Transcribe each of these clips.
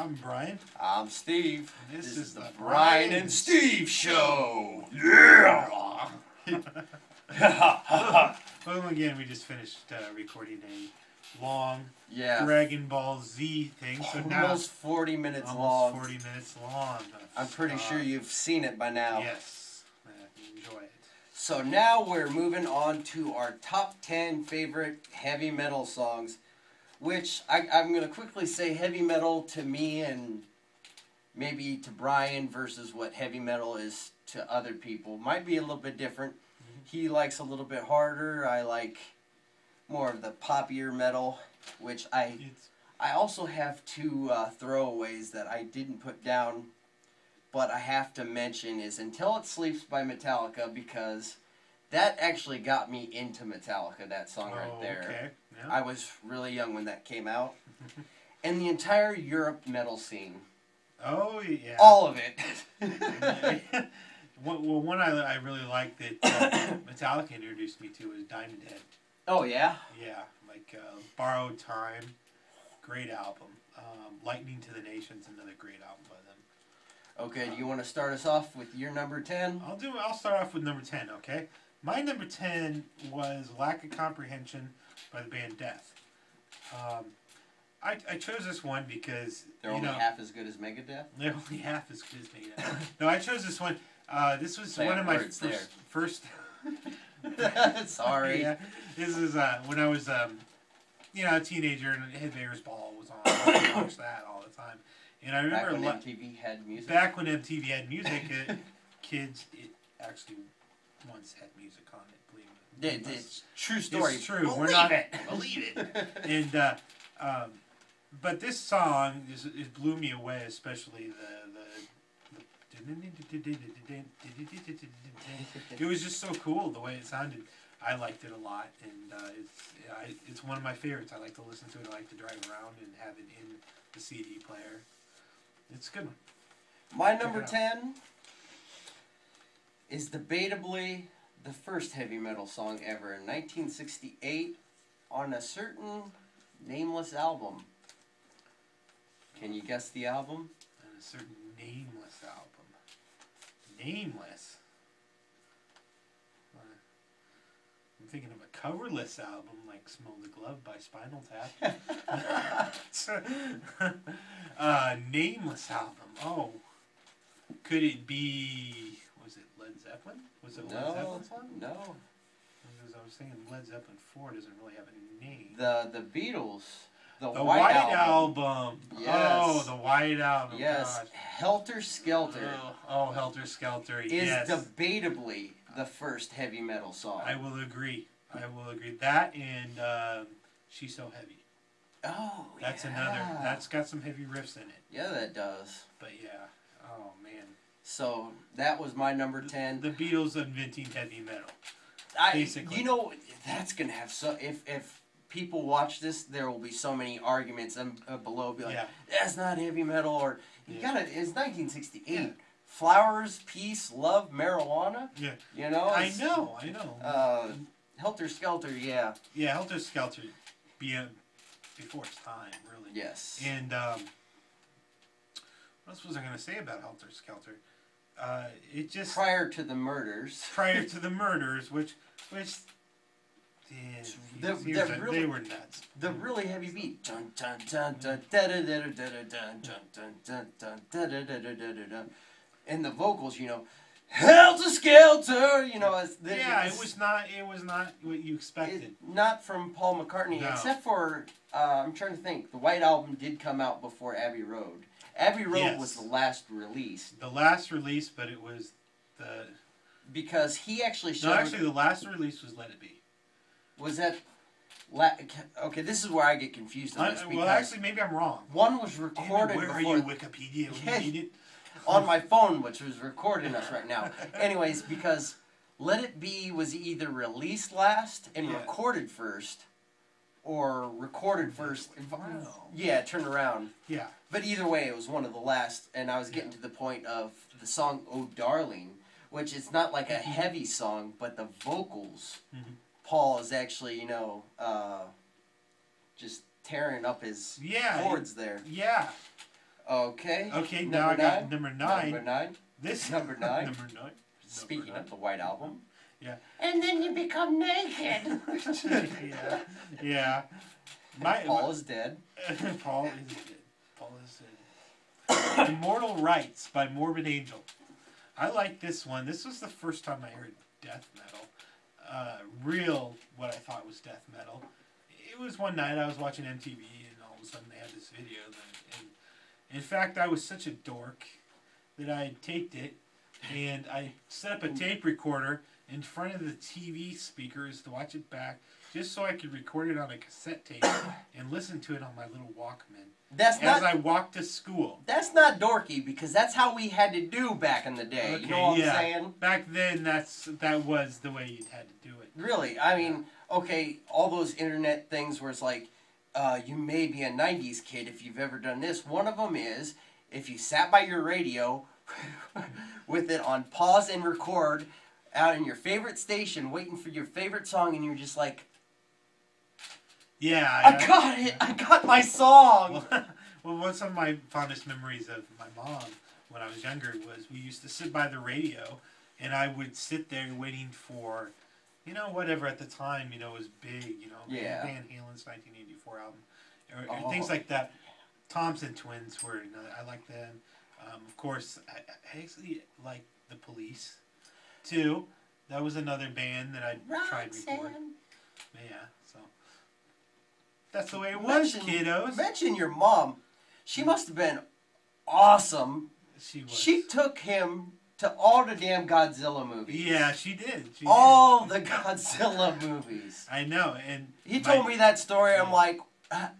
I'm Brian. I'm Steve. And this is the Brian and Steve Show. Yeah! Well, again, we just finished recording a long Dragon Ball Z thing. So almost 40 minutes long. long. 40 minutes long. I'm pretty sure you've seen it by now. Yes. Enjoy it. So now we're moving on to our top 10 favorite heavy metal songs, which I'm going to quickly say heavy metal to me and maybe to Brian versus what heavy metal is to other people. Might be a little bit different. He likes a little bit harder. I like more of the poppier metal, which I also have two throwaways that I didn't put down, but I have to mention is Until It Sleeps by Metallica, because that actually got me into Metallica, that song right there. Okay. Yeah. I was really young when that came out. And the entire Europe metal scene. Oh, yeah. All of it. Well, one I really like that Metallica introduced me to was Diamond Head. Oh, yeah? Yeah, like Borrowed Time, great album. Lightning to the Nations, another great album by them. Okay, do you want to start us off with your number 10? I'll start off with number 10, okay? My number 10 was Lack of Comprehension by the band Death. I chose this one because they're only half as good as Megadeth? They're only half as good as Megadeth. No, I chose this one. This was one of my first Sorry. Yeah, this is when I was a teenager and Headbangers Ball was on. I watched that all the time. And I remember back when MTV had music. Back when MTV had music, kids actually once had music on it. Believe it. It's true story. It's true. Believe it. And but this song it blew me away, especially it was just so cool the way it sounded. I liked it a lot, and it's one of my favorites. I like to listen to it. I like to drive around and have it in the CD player. It's a good one. My number 10 is debatably the first heavy metal song ever in 1968 on a certain nameless album. Can you guess the album? On a certain nameless album. Nameless? I'm thinking of a coverless album like Smell the Glove by Spinal Tap. Nameless album. Oh. Could it be... Was it Led Zeppelin? Was it a Led Zeppelin song? No. Because I was thinking Led Zeppelin 4 doesn't really have a name. The Beatles. The White Album. Yes. Oh, the White Album. Yes. Gosh. Helter Skelter. Oh, Helter Skelter. Is debatably the first heavy metal song. I will agree. That and She's So Heavy. Oh, that's another. That's got some heavy riffs in it. Yeah, that does. But yeah. Oh man. So that was my number 10. The Beatles inventing heavy metal. Basically. You know, that's gonna have if people watch this, there will be so many arguments below. Be like, that's not heavy metal, or you gotta. It's 1968. Yeah. Flowers, peace, love, marijuana. Yeah. You know. I know. Helter Skelter. Yeah. Yeah, Helter Skelter. Before its time, really. Yes. And what else was I gonna say about Helter Skelter? It just prior to the murders. Prior to the murders, which. They were nuts. The really heavy beat. And the vocals, you know, Helter Skelter, you know. It was not what you expected. Not from Paul McCartney, except for I'm trying to think. The White Album did come out before Abbey Road. Abbey Road was the last release. The last release, but it was because he actually showed. No, actually, the last release was Let It Be. Was that? Okay, this is where I get confused on this. Well, actually, maybe I'm wrong. One was recorded. Where are you, Wikipedia? On my phone, which was recording us right now. Anyways, because Let It Be was either released last and recorded first, or recorded first. Yeah, turned around. Yeah. But either way, it was one of the last, and I was getting to the point of the song "Oh Darling," which is not like a heavy song, but the vocals. Paul is actually, you know, just tearing up his chords there. Yeah. Okay. Okay, now I got number 9. Number 9. This Number 9. Number 9. Speaking of the White Album. Yeah. And then you become naked. Yeah. Yeah. Paul is dead. Paul is dead. Paul is dead. Immortal Rights by Morbid Angel. I like this one. This was the first time I heard death metal. What I thought was death metal. It was one night I was watching MTV and all of a sudden they had this video. And in fact, I was such a dork that I taped it and I set up a tape recorder in front of the TV speakers to watch it back just so I could record it on a cassette tape and listen to it on my little Walkman. As I walked to school. That's not dorky because that's how we had to do back in the day. Okay, you know what I'm saying? Back then, that was the way you had to do it. Really? I mean, okay, all those internet things where it's like, you may be a 90s kid if you've ever done this. One of them is, if you sat by your radio with it on pause and record out in your favorite station waiting for your favorite song and you're just like, yeah. I got it! I got my song! Well, one of my fondest memories of my mom when I was younger was we used to sit by the radio and I would sit there waiting for, whatever at the time, was big, Yeah. Van Halen's 1984 album, or things like that. Thompson Twins were, I like them. Of course, I actually like The Police, too. That was another band that I tried to record. Yeah, so. That's the way it was, kiddos. Mention your mom. She must have been awesome. She was. She took him to all the damn Godzilla movies. Yeah, she did. All the Godzilla movies. I know, and he told me that story. I'm like,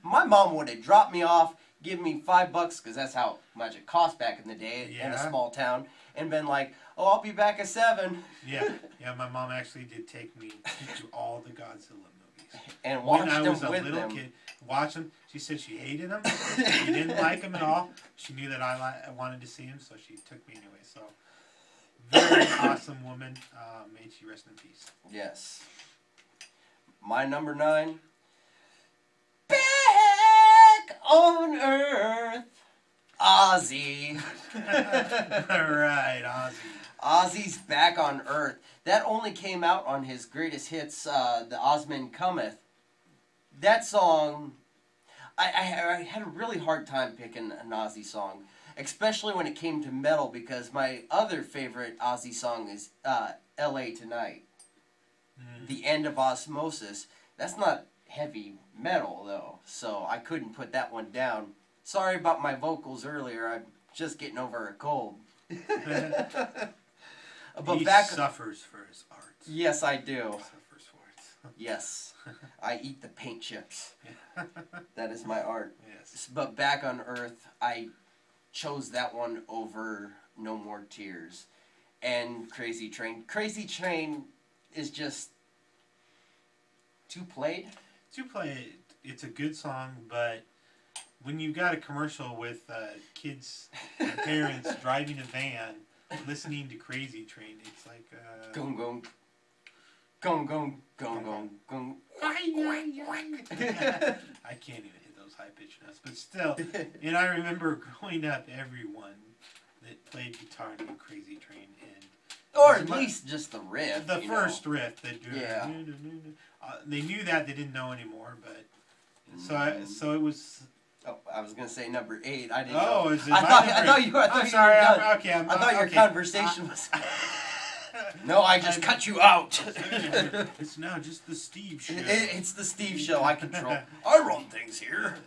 my mom would have dropped me off, give me $5 because that's how much it cost back in the day in a small town, and been like, "Oh, I'll be back at 7." Yeah. My mom actually did take me to all the Godzilla movies. And watched them with them. When I was a little kid, watched them. She said she hated them. She didn't like them at all. She knew that I wanted to see them, so she took me anyway. So, very awesome woman. May she rest in peace. Yes. My number 9. Back on Earth. Ozzy. Alright, Ozzy. Ozzy's Back on Earth. That only came out on his greatest hits, The Ozman Cometh. That song, I had a really hard time picking an Ozzy song, especially when it came to metal, because my other favorite Ozzy song is L.A. Tonight. The End of Osmosis. That's not heavy metal, though, so I couldn't put that one down. Sorry about my vocals earlier. I'm just getting over a cold. But he suffers for his art. Yes, I do. He suffers for it. Yes. I eat the paint chips. That is my art. Yes. But Back on Earth, I chose that one over No More Tears and Crazy Train. Crazy Train is just too played. It's a good song, but when you got a commercial with kids and parents driving a van listening to Crazy Train, it's like Gong gong. Gong gong gong gong gong. I can't even hit those high pitched notes, but still. And I remember growing up, everyone that played guitar knew Crazy Train, or at least just the riff. The first riff, yeah. They knew that, they didn't know anymore, but so it was. Oh, I was gonna say number 8. I didn't. Oh, know. is it? I thought you were done. I thought your conversation was. No, I just cut you out. It's now just the Steve show. It's the Steve show. I control. I run things here.